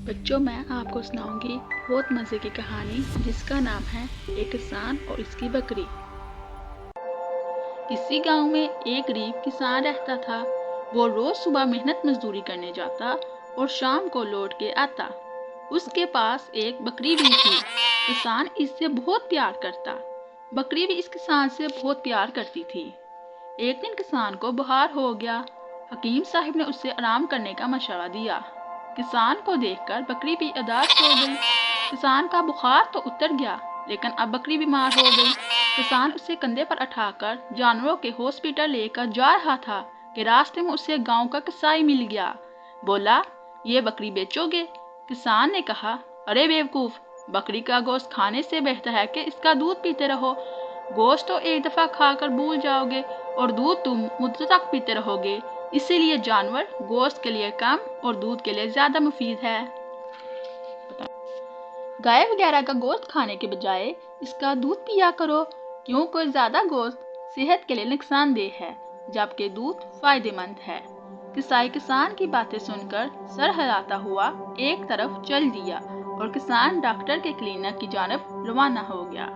بچوں میں آپ کو سناؤں گی بہت مزے کی کہانی جس کا نام ہے ایک کسان اور اس کی بکری۔ کسی گاؤں میں ایک غریب کسان رہتا تھا۔ وہ روز صبح محنت مزدوری کرنے جاتا اور شام کو لوٹ کے آتا۔ اس کے پاس ایک بکری بھی تھی۔ کسان اس سے بہت پیار کرتا۔ بکری بھی اس کسان سے بہت پیار کرتی تھی۔ ایک دن کسان کو بخار ہو گیا۔ حکیم صاحب نے اسے آرام کرنے کا مشورہ دیا۔ کسان کو دیکھ کر بکری بھی اداس ہو گئی۔ کسان کا بخار تو اتر گیا لیکن اب بکری بیمار ہو گئی۔ کسان اسے کندھے پر اٹھا کر جانوروں کے ہاسپٹل لے کر جا رہا تھا کہ راستے میں اسے گاؤں کا کسائی مل گیا۔ بولا، یہ بکری بیچو گے؟ کسان نے کہا، ارے بیوقوف، بکری کا گوشت کھانے سے بہتر ہے کہ اس کا دودھ پیتے رہو۔ گوشت تو ایک دفعہ کھا کر بھول جاؤ گے اور دودھ تم مدت تک پیتے رہو گے۔ اسی لیے جانور گوشت کے لیے کم اور دودھ کے لیے زیادہ مفید ہے۔ گائے وغیرہ کا گوشت کھانے کے بجائے اس کا دودھ پیا کرو، کیونکہ زیادہ گوشت صحت کے لیے نقصان دہ ہے جبکہ دودھ فائدہ مند ہے۔ کسائی کسان کی باتیں سن کر سر ہلاتا ہوا ایک طرف چل دیا اور کسان ڈاکٹر کے کلینک کی جانب روانہ ہو گیا۔